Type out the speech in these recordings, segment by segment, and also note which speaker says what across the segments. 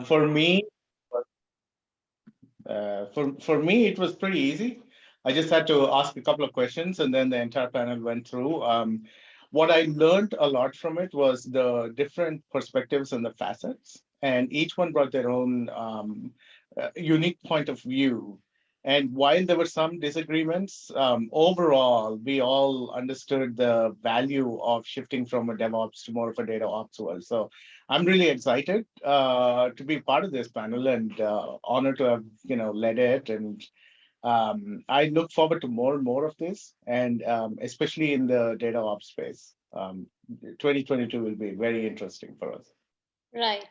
Speaker 1: For me, for me, it was pretty easy. I just had to ask a couple of questions, and then the entire panel went through. What I learned a lot from it was the different perspectives and the facets, and each one brought their own unique point of view. And while there were some disagreements, overall, we all understood the value of shifting from a DevOps to more of a data ops world. So I'm really excited to be part of this panel and honored to have led it. And I look forward to more and more of this, and especially in the data ops space. 2022 will be very interesting for us.
Speaker 2: Right.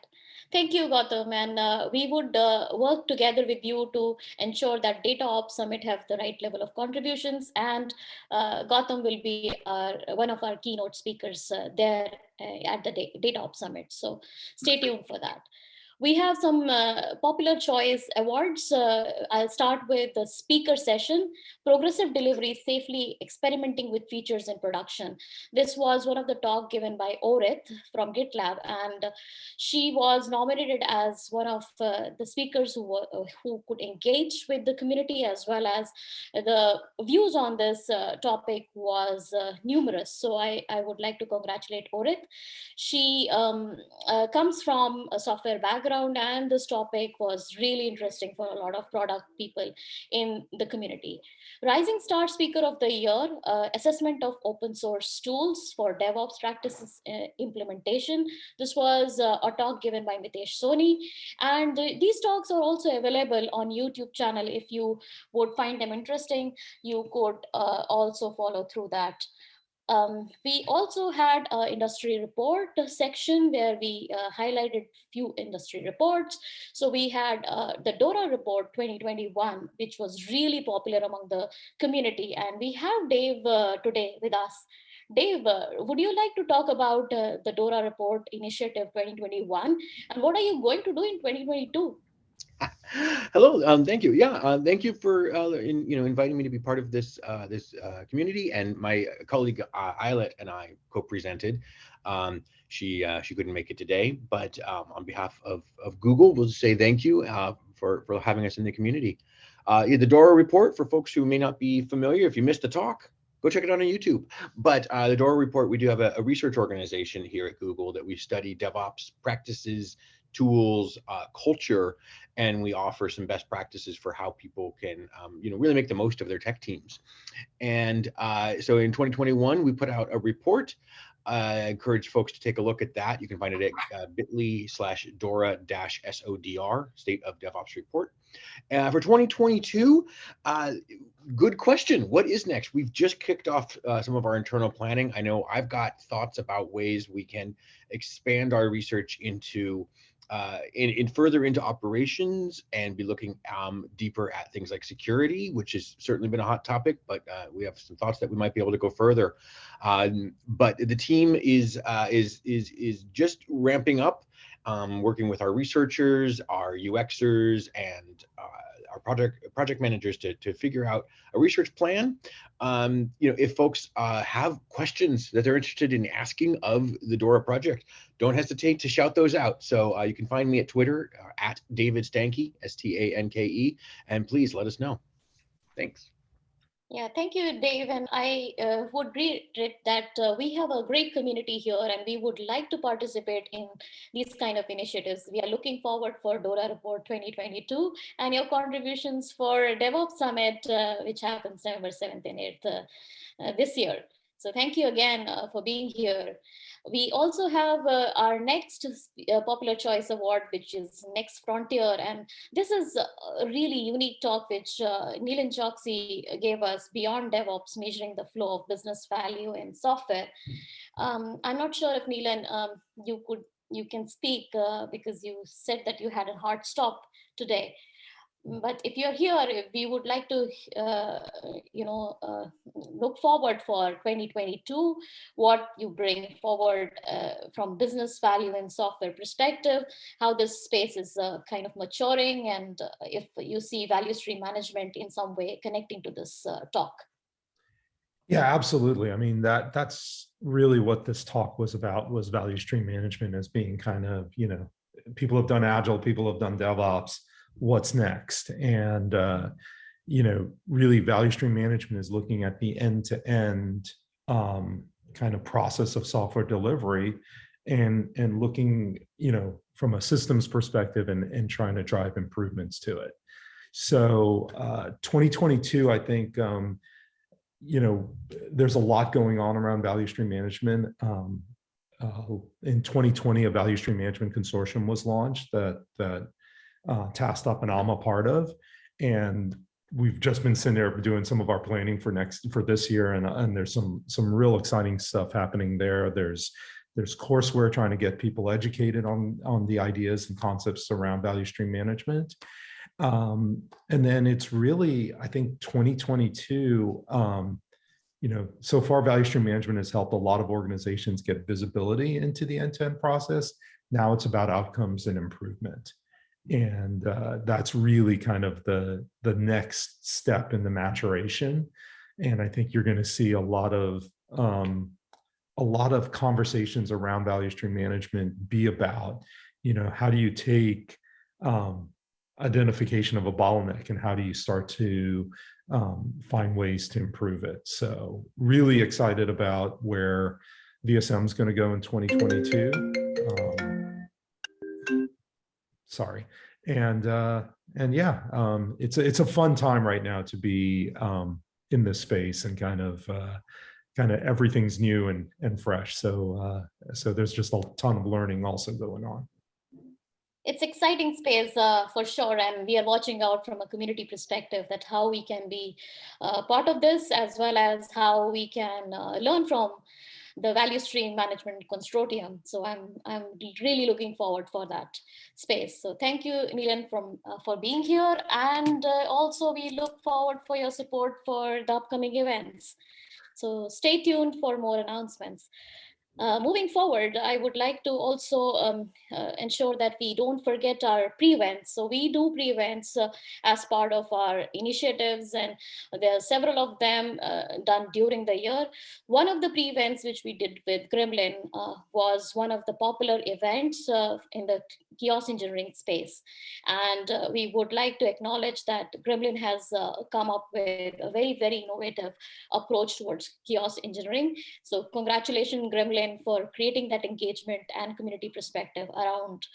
Speaker 2: Thank you, Gautam. And we would work together with you to ensure that Data Ops Summit have the right level of contributions. And Gautam will be one of our keynote speakers there at the Data Ops Summit. So stay tuned for that. We have some popular choice awards. I'll start with the speaker session, Progressive Delivery, Safely Experimenting with Features in Production. This was one of the talk given by Orith from GitLab, and she was nominated as one of the speakers who could engage with the community, as well as the views on this topic was numerous. So I would like to congratulate Orith. She comes from a software background, and this topic was really interesting for a lot of product people in the community. Rising Star Speaker of the Year, assessment of open source tools for DevOps practices implementation. This was a talk given by Mitesh Soni, and these talks are also available on YouTube channel. If you would find them interesting, you could also follow through that. We also had an industry report section where we highlighted few industry reports. So we had the Dora Report 2021, which was really popular among the community. And we have Dave today with us. Dave, would you like to talk about the Dora Report Initiative 2021? And what are you going to do in 2022?
Speaker 3: Hello, thank you. Yeah, thank you for inviting me to be part of this community. And my colleague Islet and I co-presented. She couldn't make it today, but on behalf of Google, we'll just say thank you for having us in the community. The Dora Report, for folks who may not be familiar, if you missed the talk, go check it out on YouTube. But the Dora Report, we do have a research organization here at Google that we study DevOps practices, tools, culture, and we offer some best practices for how people can really make the most of their tech teams. And so in 2021, we put out a report. I encourage folks to take a look at that. You can find it at bit.ly/Dora-SODR, State of DevOps Report. For 2022, good question. What is next? We've just kicked off some of our internal planning. I know I've got thoughts about ways we can expand our research into further into operations and be looking deeper at things like security, which has certainly been a hot topic, but we have some thoughts that we might be able to go further. But the team is just ramping up, working with our researchers, our UXers, and our project managers to figure out a research plan. If folks have questions that they're interested in asking of the Dora project, don't hesitate to shout those out. So you can find me at Twitter at David Stanke, Stanke, and please let us know. Thanks.
Speaker 2: Yeah, thank you, Dave. And I would reiterate that we have a great community here, and we would like to participate in these kind of initiatives. We are looking forward for Dora Report 2022 and your contributions for DevOps Summit, which happens November 7th and 8th this year. So thank you again for being here. We also have our next Popular Choice Award, which is Next Frontier. And this is a really unique talk, which Neelan Choksi gave us, Beyond DevOps, Measuring the Flow of Business Value in Software. I'm not sure if Neelan, you can speak because you said that you had a hard stop today. But if you're here, we would like to, look forward for 2022, what you bring forward from business value and software perspective, how this space is kind of maturing, and if you see value stream management in some way connecting to this talk.
Speaker 4: Yeah, absolutely. I mean, that's really what this talk was about, was value stream management as being kind of, people have done Agile, people have done DevOps. What's next? And really, value stream management is looking at the end-to-end kind of process of software delivery, and looking, from a systems perspective, and trying to drive improvements to it. So 2022, I think, there's a lot going on around value stream management. In 2020, a value stream management consortium was launched that Tasked Up and I'm a part of, and we've just been sitting there doing some of our planning for this year, and there's some real exciting stuff happening there. There's courseware trying to get people educated on the ideas and concepts around value stream management. And then it's really, I think, 2022, so far value stream management has helped a lot of organizations get visibility into the end-to-end process. Now it's about outcomes and improvement. And that's really kind of the next step in the maturation. And I think you're going to see a lot of conversations around value stream management be about, how do you take identification of a bottleneck and how do you start to find ways to improve it. So really excited about where VSM is going to go in 2022. Sorry. And yeah, it's a fun time right now to be in this space, and kind of everything's new and fresh. So there's just a ton of learning also going on.
Speaker 2: It's exciting space for sure, and we are watching out from a community perspective that how we can be part of this, as well as how we can learn from the value stream management consortium. So I'm really looking forward for that space. So thank you, Nilan, for being here, and also we look forward for your support for the upcoming events. So stay tuned for more announcements. Moving forward, I would like to also ensure that we don't forget our pre-events. So we do pre-events as part of our initiatives, and there are several of them done during the year. One of the pre-events which we did with Gremlin was one of the popular events in the chaos engineering space. And we would like to acknowledge that Gremlin has come up with a very, very innovative approach towards chaos engineering. So congratulations, Gremlin, for creating that engagement and community perspective around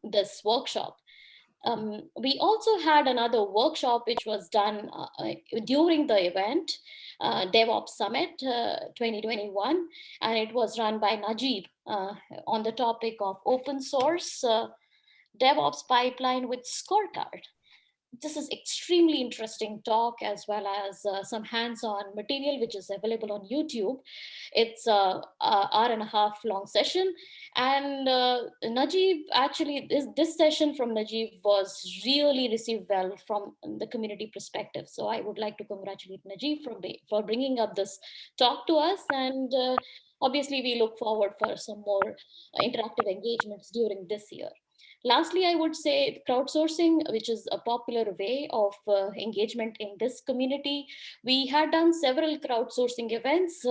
Speaker 2: this workshop. We also had another workshop which was done during the event, Devops Summit 2021, and it was run by Najib on the topic of open source DevOps pipeline with scorecard. This is extremely interesting talk, as well as some hands-on material which is available on YouTube. It's a hour and a half long session, and Najib, actually this session from Najib was really received well from the community perspective. So I would like to congratulate Najib for bringing up this talk to us, and obviously we look forward for some more interactive engagements during this year. Lastly, I would say crowdsourcing, which is a popular way of engagement in this community. We had done several crowdsourcing events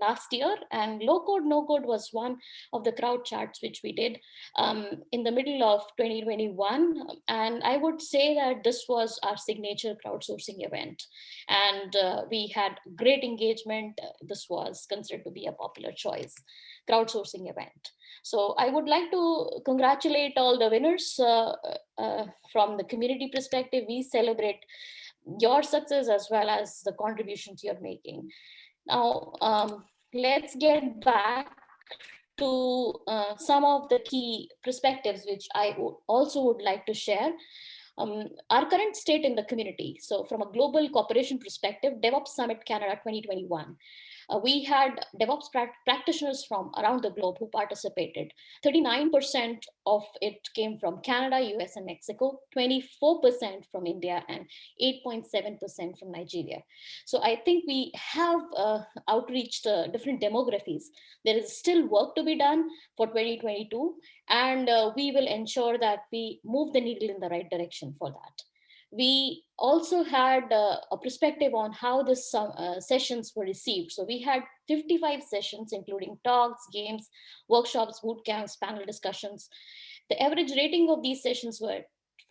Speaker 2: last year, and low code, no code was one of the crowd charts which we did in the middle of 2021. And I would say that this was our signature crowdsourcing event. And we had great engagement. This was considered to be a popular choice crowdsourcing event. So I would like to congratulate all the winners from the community perspective. We celebrate your success as well as the contributions you're making. Now, let's get back to some of the key perspectives which I also would like to share. Our current state in the community. So from a global cooperation perspective, Devops Summit Canada 2021. We had DevOps practitioners from around the globe who participated. 39% of it came from Canada, US, and Mexico, 24% from India, and 8.7% from Nigeria. So I think we have outreached different demographies. There is still work to be done for 2022, and we will ensure that we move the needle in the right direction for that. We also had a perspective on how the sessions were received. So we had 55 sessions, including talks, games, workshops, boot camps, panel discussions. The average rating of these sessions were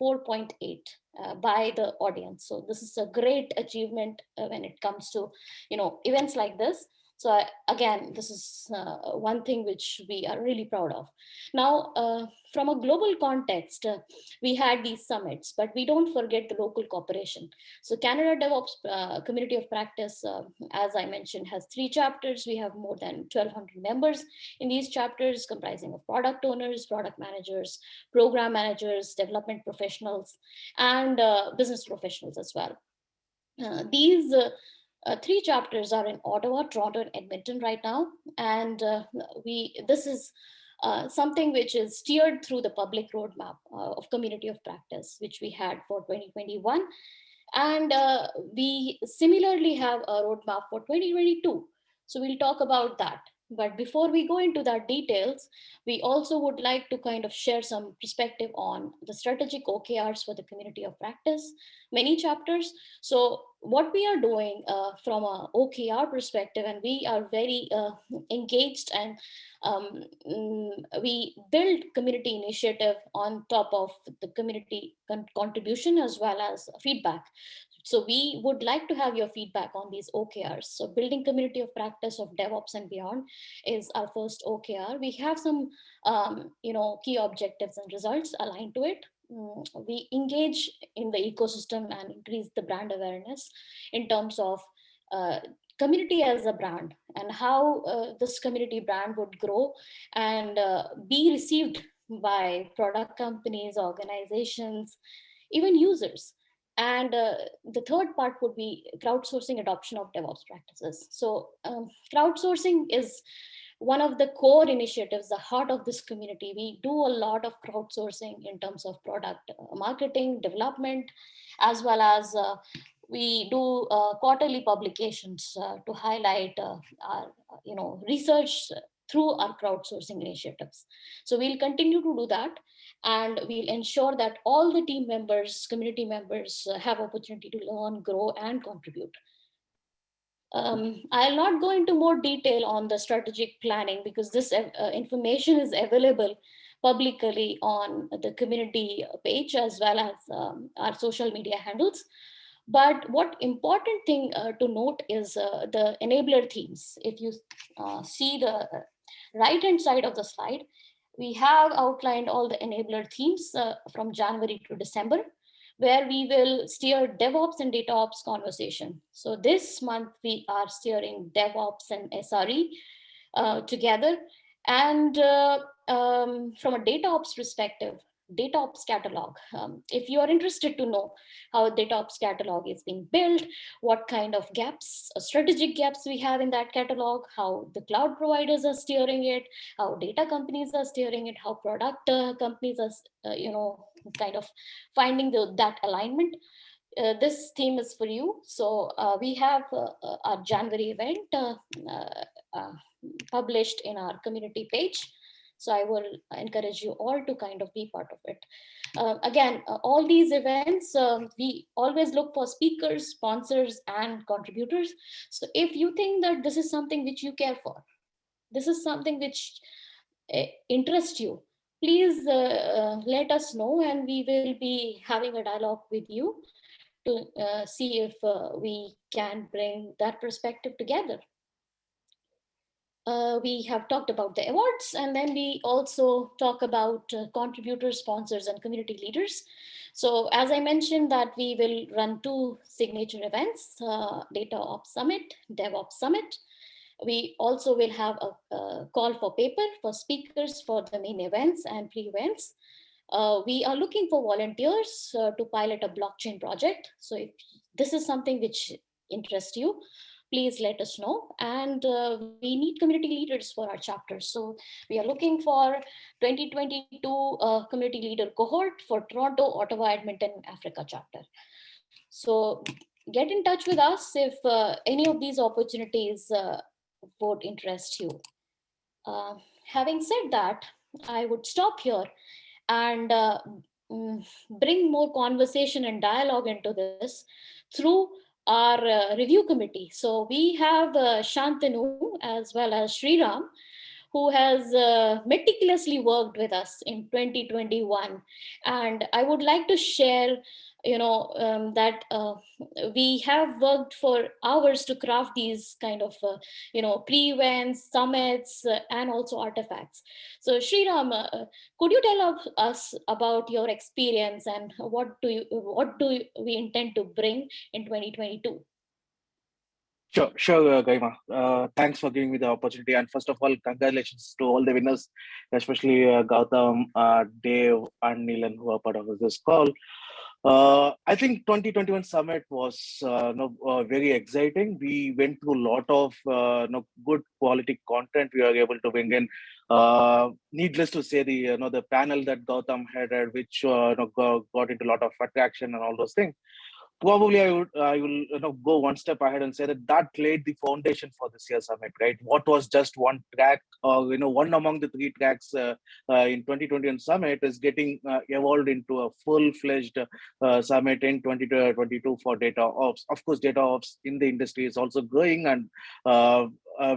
Speaker 2: 4.8 by the audience. So this is a great achievement when it comes to, events like this. So again, this is one thing which we are really proud of. Now, from a global context, we had these summits, but we don't forget the local cooperation. So Canada DevOps Community of Practice, as I mentioned, has 3 chapters. We have more than 1,200 members in these chapters, comprising of product owners, product managers, program managers, development professionals, and business professionals as well. These 3 chapters are in Ottawa, Toronto, and Edmonton right now, and this is something which is steered through the public roadmap of Community of Practice, which we had for 2021, and we similarly have a roadmap for 2022. So we'll talk about that. But before we go into that details, we also would like to kind of share some perspective on the strategic OKRs for the Community of Practice, many chapters. So what we are doing from a OKR perspective, and we are very engaged, and we build community initiative on top of the community contribution as well as feedback. So we would like to have your feedback on these OKRs. So building community of practice of DevOps and beyond is our first OKR. We have some key objectives and results aligned to it. We engage in the ecosystem and increase the brand awareness in terms of community as a brand, and how this community brand would grow and be received by product companies, organizations, even users. And the third part would be crowdsourcing adoption of DevOps practices. So crowdsourcing is one of the core initiatives, the heart of this community. We do a lot of crowdsourcing in terms of product marketing, development, as well as we do quarterly publications to highlight our research through our crowdsourcing initiatives. So we'll continue to do that, and we'll ensure that all the team members, community members have opportunity to learn, grow, and contribute. I'll not go into more detail on the strategic planning because this information is available publicly on the community page as well as our social media handles. But what important thing to note is the enabler themes. If you see the right hand side of the slide, we have outlined all the enabler themes from January to December, where we will steer DevOps and DataOps conversation. So this month we are steering DevOps and SRE together. And from a DataOps perspective, DataOps catalog. If you are interested to know how DataOps catalog is being built, what kind of gaps, strategic gaps we have in that catalog, how the cloud providers are steering it, how data companies are steering it, how product companies are, kind of finding that alignment. This theme is for you. So we have our January event published in our community page. So I will encourage you all to kind of be part of it. Again, all these events, we always look for speakers, sponsors, and contributors. So if you think that this is something which you care for, this is something which interests you, please let us know, and we will be having a dialogue with you to see if we can bring that perspective together. We have talked about the awards, and then we also talk about contributors, sponsors, and community leaders. So as I mentioned that we will run 2 signature events, DataOps Summit, DevOps Summit. We also will have a call for paper for speakers for the main events and pre-events. We are looking for volunteers to pilot a blockchain project. So if this is something which interests you, please let us know. And we need community leaders for our chapters. So we are looking for 2022 community leader cohort for Toronto, Ottawa, Edmonton, Africa chapter. So get in touch with us if any of these opportunities would interest you. Having said that, I would stop here and bring more conversation and dialogue into this through our review committee. So we have Shantanu as well as Sriram, who has meticulously worked with us in 2021. And I would like to share, that we have worked for hours to craft these kind of, pre-events, summits, and also artifacts. So Sriram, could you tell us about your experience and what do we intend to bring in 2022?
Speaker 5: Sure, Garima. Thanks for giving me the opportunity. And first of all, congratulations to all the winners, especially Gautam, Dave, and Neelan, who are part of this call. I think 2021 summit was very exciting. We went through a lot of good quality content. We were able to bring in. Needless to say, the panel that Gautam headed, which got into a lot of attraction and all those things. Probably I will go one step ahead and say that laid the foundation for this year's summit, right? What was just one track, or one among the three tracks in 2021 summit is getting evolved into a full-fledged summit in 2022 for data ops. Of course, data ops in the industry is also growing, and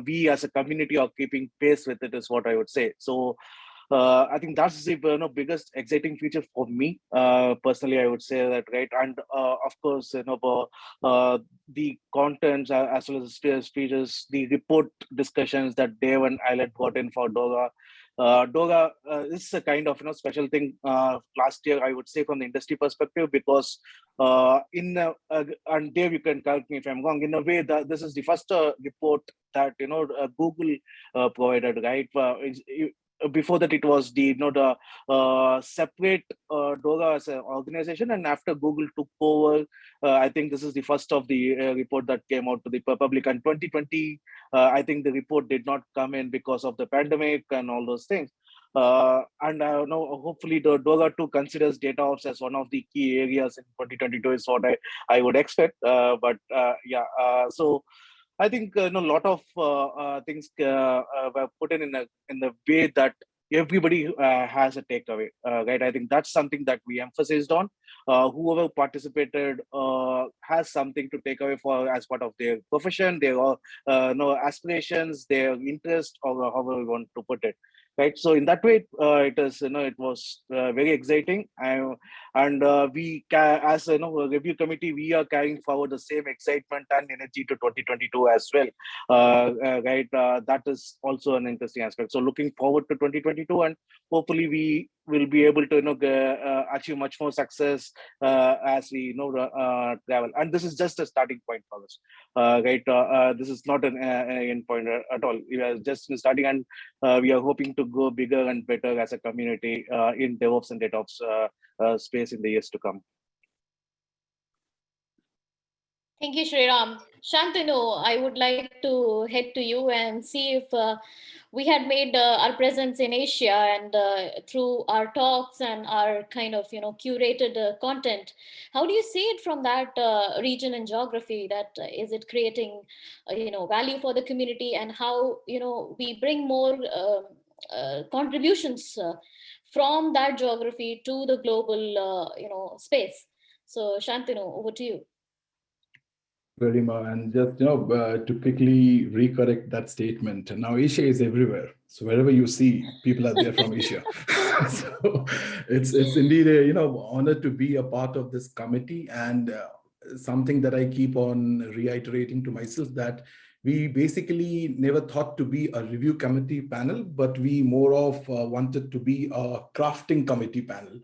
Speaker 5: we as a community are keeping pace with it, is what I would say. So I think that's the biggest exciting feature for me personally. I would say that, right? And of course, the contents as well as the speeches, the report discussions that Dave and Islet brought in for Dora. Dora is a kind of special thing last year, I would say, from the industry perspective, because and Dave, you can correct me if I'm wrong. In a way, that this is the first report that Google provided, right? Before that, it was the separate Dora as an organization, and after Google took over, I think this is the first of the report that came out to the public. And 2020, I think the report did not come in because of the pandemic and all those things. And I know hopefully the Dora 2 considers data ops as one of the key areas in 2022 is what I would expect. So I think a lot of things were put in the way that everybody has a takeaway, right? I think that's something that we emphasized on. Whoever participated has something to take away for as part of their profession, their aspirations, their interest, or however we want to put it. Right, so in that way, it is it was very exciting, and we as a review committee, we are carrying forward the same excitement and energy to 2022 as well. Right, that is also an interesting aspect. So looking forward to 2022, and hopefully we will be able to achieve much more success as we travel. And this is just a starting point for us, right? This is not an end point at all. We are just starting, and we are hoping to go bigger and better as a community in DevOps and DataOps space in the years to come.
Speaker 2: Thank you, Sriram. Shantanu, I would like to head to you and see if we had made our presence in Asia, and through our talks and our kind of curated content, how do you see it from that region and geography? That is it creating value for the community, and how we bring more contributions from that geography to the global space? So Shantanu, over to you.
Speaker 6: Garima, and just to quickly recorrect that statement. Now Asia is everywhere, so wherever you see, people are there from Asia. So it's indeed a honor to be a part of this committee, and something that I keep on reiterating to myself, that we basically never thought to be a review committee panel, but we more of wanted to be a crafting committee panel.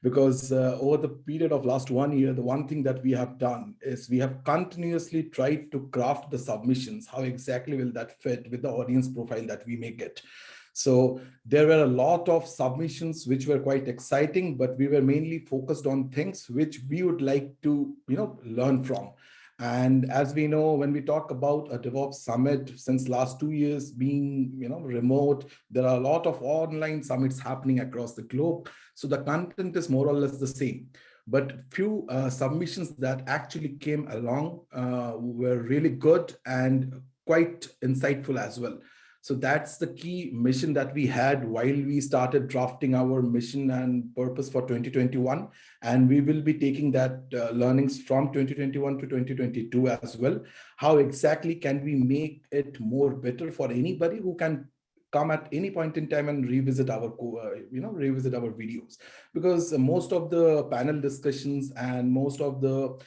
Speaker 6: Because over the period of last 1 year, the one thing that we have done is we have continuously tried to craft the submissions. How exactly will that fit with the audience profile that we make it? So there were a lot of submissions which were quite exciting, but we were mainly focused on things which we would like to learn from. And as we know, when we talk about a DevOps summit, since last 2 years being remote, there are a lot of online summits happening across the globe. So the content is more or less the same. But few submissions that actually came along were really good and quite insightful as well. So that's the key mission that we had while we started drafting our mission and purpose for 2021. And we will be taking that learnings from 2021 to 2022 as well. How exactly can we make it more better for anybody who can come at any point in time and revisit our revisit our videos, because most of the panel discussions and most of the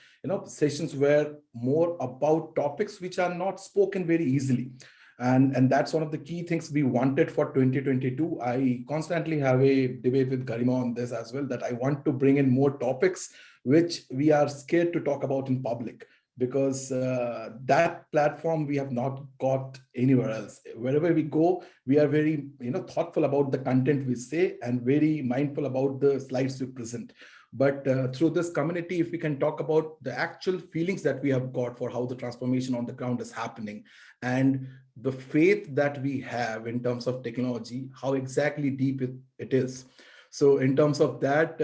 Speaker 6: sessions were more about topics which are not spoken very easily. And that's one of the key things we wanted for 2022. I constantly have a debate with Garima on this as well, that I want to bring in more topics which we are scared to talk about in public, because that platform we have not got anywhere else. Wherever we go, we are very thoughtful about the content we say and very mindful about the slides we present. But through this community, if we can talk about the actual feelings that we have got for how the transformation on the ground is happening, and the faith that we have in terms of technology, how exactly deep it is. So in terms of that,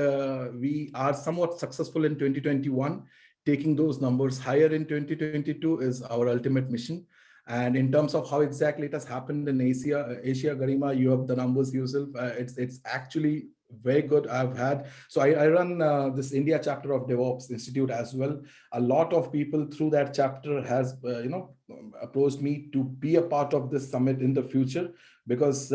Speaker 6: we are somewhat successful in 2021. Taking those numbers higher in 2022 is our ultimate mission. And in terms of how exactly it has happened in Asia, Garima, you have the numbers yourself. It's actually very good. I run this India chapter of Devops Institute as well. A lot of people through that chapter has approached me to be a part of this summit in the future, because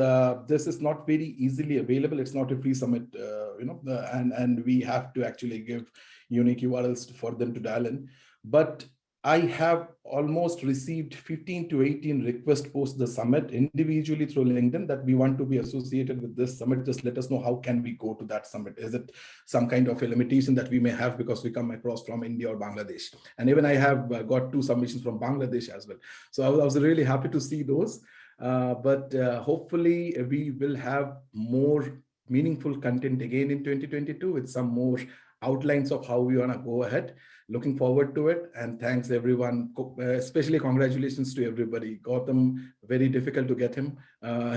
Speaker 6: this is not very easily available. It's not a free summit, and we have to actually give unique URLs for them to dial in. But I have almost received 15 to 18 requests post the summit individually through LinkedIn that we want to be associated with this summit. Just let us know, how can we go to that summit? Is it some kind of a limitation that we may have because we come across from India or Bangladesh? And even I have got 2 submissions from Bangladesh as well. So I was really happy to see those. But hopefully we will have more meaningful content again in 2022 with some more outlines of how we want to go ahead. Looking forward to it. And thanks everyone, especially congratulations to everybody. Gautam, very difficult to get him.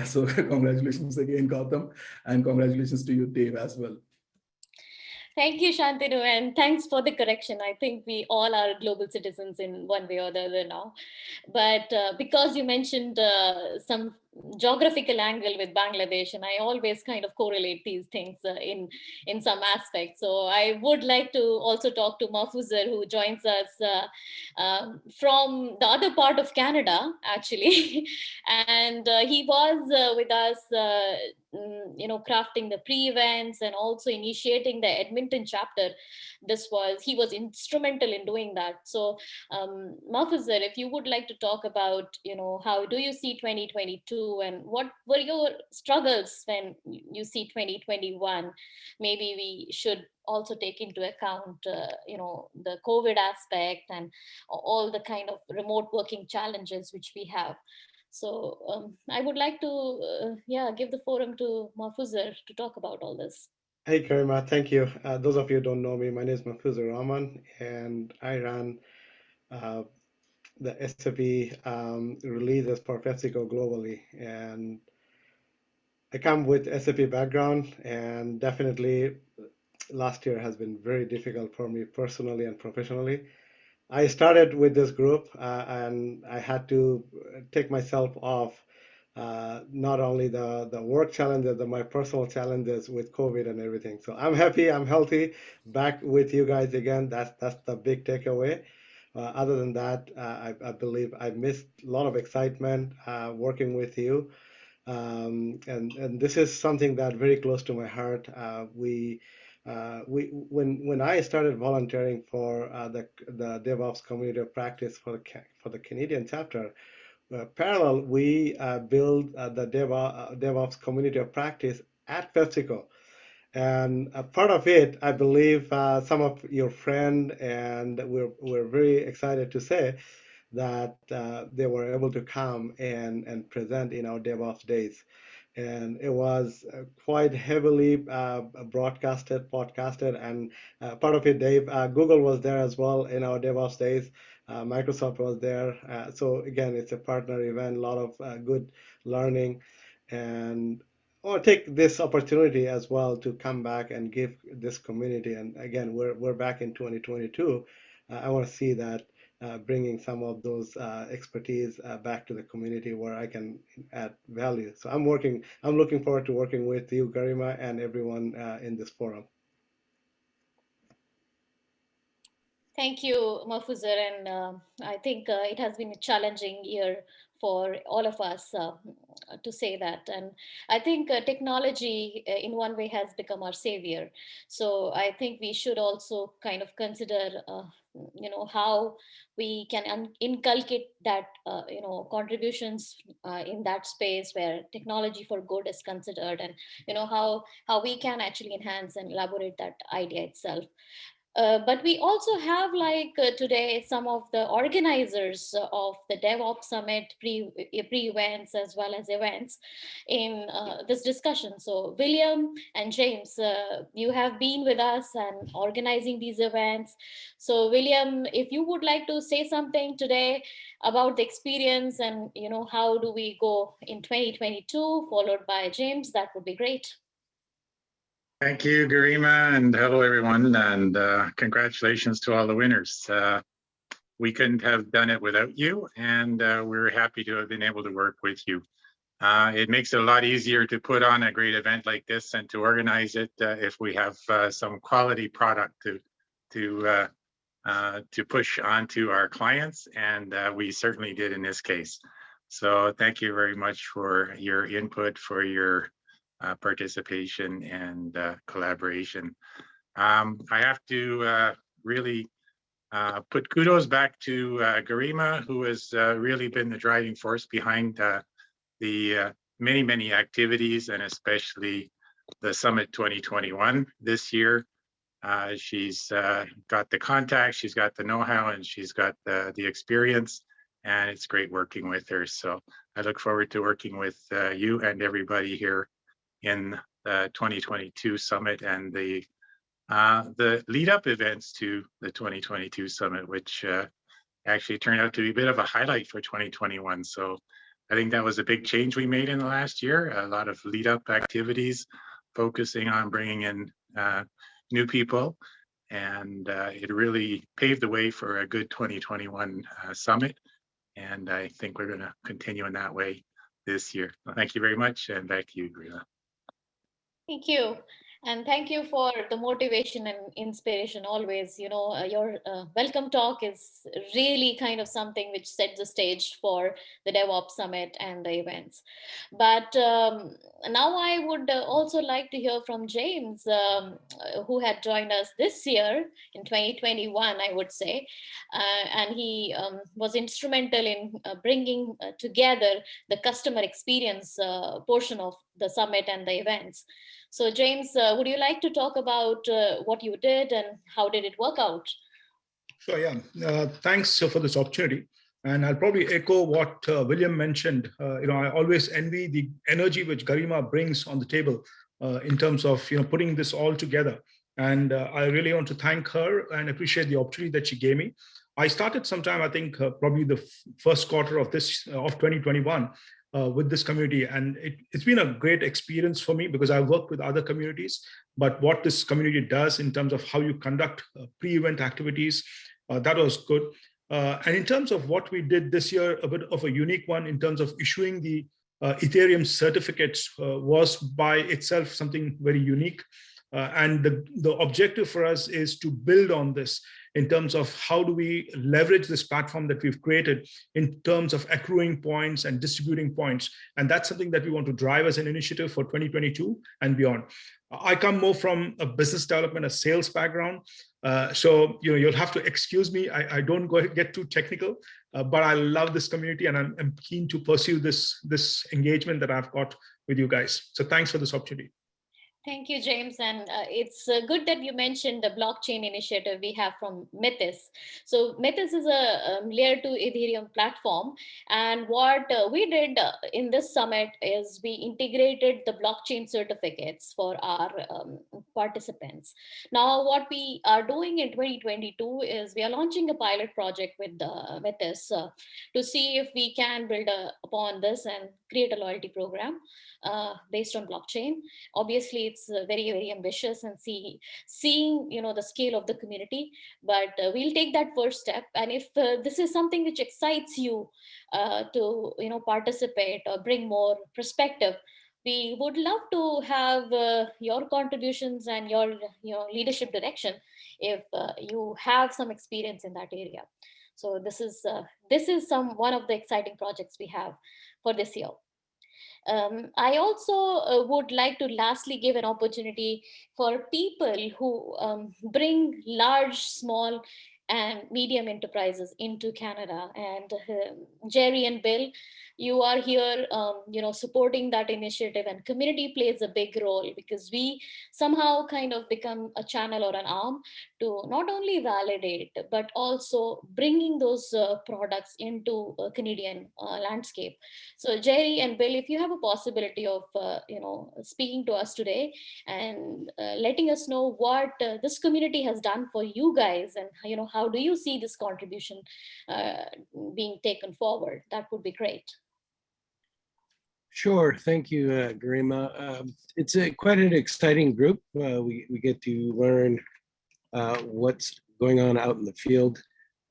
Speaker 6: So congratulations again, Gautam. And congratulations to you, Dave, as well.
Speaker 2: Thank you, Shantanu, and thanks for the correction. I think we all are global citizens in one way or the other now. But because you mentioned some geographical angle with Bangladesh, and I always kind of correlate these things in some aspects. So I would like to also talk to Mahfuzar, who joins us from the other part of Canada, actually. And he was with us crafting the pre-events and also initiating the Edmonton chapter. He was instrumental in doing that. So Mahfuzar, if you would like to talk about, how do you see 2022 and what were your struggles when you see 2021? Maybe we should also take into account, the COVID aspect and all the kind of remote working challenges which we have. So I would like to, give the forum to Mahfuzar to talk about all this.
Speaker 7: Hey, Karima, thank you. Those of you who don't know me, my name is Mahfuzur Rahman, and I ran the SAP releases for PepsiCo globally. And I come with SAP background, and definitely last year has been very difficult for me personally and professionally. I started with this group and I had to take myself off not only the work challenges, but my personal challenges with COVID and everything. So I'm happy, I'm healthy, back with you guys again. That's the big takeaway. Other than that, I believe I missed a lot of excitement working with you. And this is something that very close to my heart. When I started volunteering for the DevOps community of practice for the Canadian chapter, parallel we build the DevOps community of practice at PepsiCo, and a part of it, I believe, some of your friend, and we're very excited to say that they were able to come and present in our DevOps days. And it was quite heavily broadcasted, podcasted, and part of it, Dave, Google was there as well in our DevOps days. Microsoft was there. So again, it's a partner event, a lot of good learning. And I'll take this opportunity as well to come back and give this community. And again, we're back in 2022. I want to see that bringing some of those expertise back to the community where I can add value. So I'm looking forward to working with you, Garima, and everyone in this forum.
Speaker 2: Thank you, Mahfuzar. And I think it has been a challenging year for all of us to say that. And I think technology, in one way, has become our savior. So I think we should also kind of consider, how we can inculcate that, contributions in that space where technology for good is considered, and how we can actually enhance and elaborate that idea itself. But we also have, like today, some of the organizers of the DevOps Summit pre-events as well as events in this discussion. So William and James, you have been with us and organizing these events. So William, if you would like to say something today about the experience and how do we go in 2022, followed by James, that would be great.
Speaker 8: Thank you, Garima, and hello, everyone, and congratulations to all the winners. We couldn't have done it without you, and we're happy to have been able to work with you. It makes it a lot easier to put on a great event like this and to organize it if we have some quality product to push onto our clients, and we certainly did in this case. So thank you very much for your input, for your participation and collaboration. I have to really put kudos back to Garima, who has really been the driving force behind the many activities, and especially the Summit 2021 this year. She's got the contacts, she's got the know-how, and she's got the experience, and it's great working with her. So I look forward to working with you and everybody here in the 2022 Summit and the lead-up events to the 2022 Summit, which actually turned out to be a bit of a highlight for 2021. So I think that was a big change we made in the last year, a lot of lead-up activities focusing on bringing in new people, and it really paved the way for a good 2021 Summit. And I think we're going to continue in that way this year. Well, thank you very much, and back to you, Garima.
Speaker 2: Thank you. And thank you for the motivation and inspiration always. Your welcome talk is really kind of something which sets the stage for the DevOps Summit and the events. But now I would also like to hear from James, who had joined us this year in 2021, I would say. And he was instrumental in bringing together the customer experience portion of the summit and the events. So James, would you like to talk about what you did and how did it work out?
Speaker 9: Sure, yeah. Thanks for this opportunity. And I'll probably echo what William mentioned. I always envy the energy which Garima brings on the table in terms of putting this all together. And I really want to thank her and appreciate the opportunity that she gave me. I started sometime, I think, probably the first quarter of 2021. With this community, and it's been a great experience for me because I've worked with other communities, but what this community does in terms of how you conduct pre-event activities, that was good. And in terms of what we did this year, a bit of a unique one in terms of issuing the Ethereum certificates was by itself something very unique. And the objective for us is to build on this in terms of how do we leverage this platform that we've created in terms of accruing points and distributing points. And that's something that we want to drive as an initiative for 2022 and beyond. I come more from a business development, a sales background. So you'll have to excuse me. I don't get too technical, but I love this community and I'm keen to pursue this engagement that I've got with you guys. So thanks for this opportunity.
Speaker 2: Thank you, James. And it's good that you mentioned the blockchain initiative we have from Mythos. So Mythos is a layer 2 Ethereum platform. And what we did in this summit is we integrated the blockchain certificates for our participants. Now, what we are doing in 2022 is we are launching a pilot project with Mythos to see if we can build upon this and create a loyalty program based on blockchain. Obviously, it's very ambitious and seeing the scale of the community, but we'll take that first step. And if this is something which excites you to participate or bring more perspective, we would love to have your contributions and your leadership direction if you have some experience in that area. So this is one of the exciting projects we have for this year. I also would like to lastly give an opportunity for people who bring large, small, and medium enterprises into Canada. And Jerry and Bill, you are here, supporting that initiative, and community plays a big role because we somehow kind of become a channel or an arm to not only validate but also bringing those products into a Canadian landscape. So Jerry and Bill, if you have a possibility of speaking to us today and letting us know what this community has done for you guys, and how do you see this contribution being taken forward, that would be great.
Speaker 10: Sure, thank you, Garima. It's quite an exciting group. We get to learn what's going on out in the field,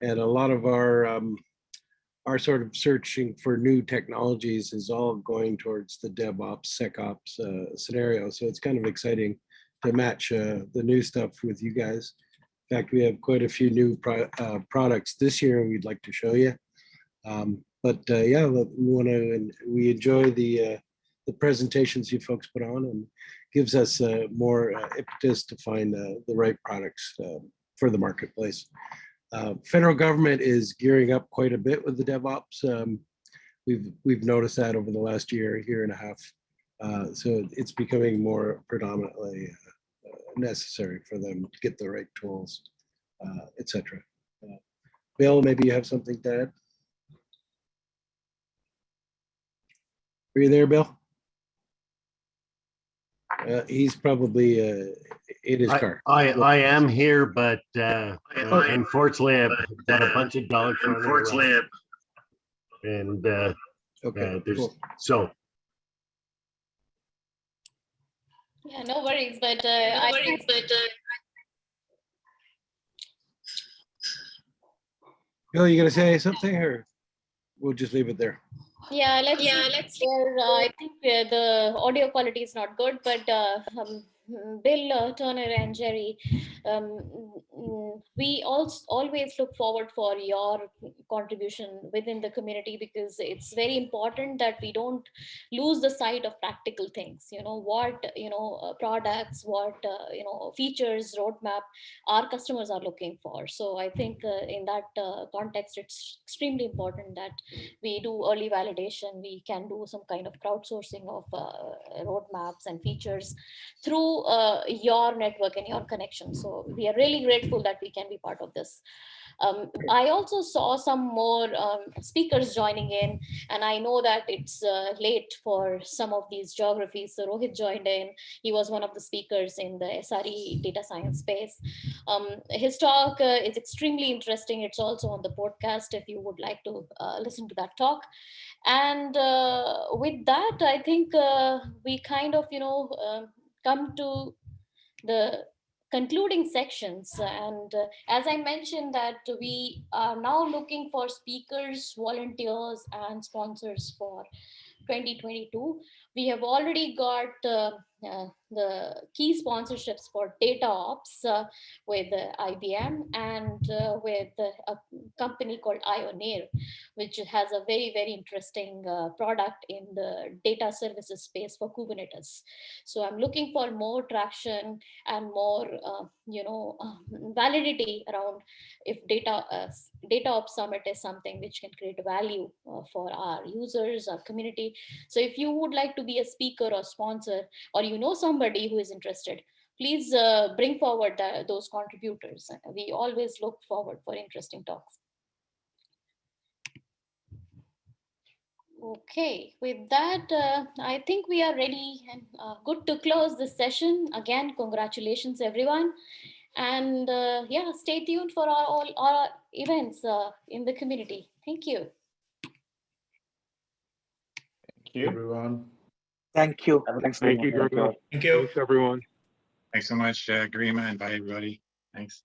Speaker 10: and a lot of our sort of searching for new technologies is all going towards the DevOps, SecOps scenario. So it's kind of exciting to match the new stuff with you guys. In fact, we have quite a few new products this year we'd like to show you. Yeah, we enjoy the presentations you folks put on, and gives us more impetus to find the right products for the marketplace. Federal government is gearing up quite a bit with the DevOps. We've noticed that over the last year and a half. So it's becoming more predominantly necessary for them to get the right tools, etc. Bill, maybe you have something to add? Are you there, Bill? He's probably in his car.
Speaker 11: I am here, but unfortunately, I've got a bunch of dogs running around. And
Speaker 10: Okay,
Speaker 11: there's
Speaker 10: cool.
Speaker 11: so.
Speaker 2: Yeah, no worries, but
Speaker 10: Bill, you gonna say something, or we'll just leave it there?
Speaker 2: yeah, let's I think the audio quality is not good, but Bill, Turner, and Jerry, we always look forward for your contribution within the community, because it's very important that we don't lose the sight of practical things. What products, what features, roadmap our customers are looking for. So I think in that context, it's extremely important that we do early validation. We can do some kind of crowdsourcing of roadmaps and features through your network and your connection. So we are really grateful that we can be part of this. I also saw some more speakers joining in, and I know that it's late for some of these geographies. So Rohit joined in. He was one of the speakers in the SRE data science space. His talk is extremely interesting. It's also on the podcast if you would like to listen to that talk. And with that, I think we kind of, come to the concluding sections. And as I mentioned, that we are now looking for speakers, volunteers, and sponsors for 2022. We have already got the key sponsorships for DataOps with IBM and with a company called Ioneer, which has a very, very interesting product in the data services space for Kubernetes. So I'm looking for more traction and more, validity around if DataOps Summit is something which can create value for our users, our community. So if you would like to be a speaker or sponsor, or somebody who is interested, please bring forward those contributors. We always look forward for interesting talks. Okay, with that, I think we are ready and good to close this session. Again, congratulations, everyone. And yeah, stay tuned for all our events in the community. Thank you.
Speaker 1: Thank you,
Speaker 6: everyone.
Speaker 5: Thank you. Thanks very
Speaker 8: Thank you,
Speaker 5: much.
Speaker 8: Garima.
Speaker 9: Thank you.
Speaker 8: Thanks, everyone. Thanks so much, Garima, and bye, everybody. Thanks.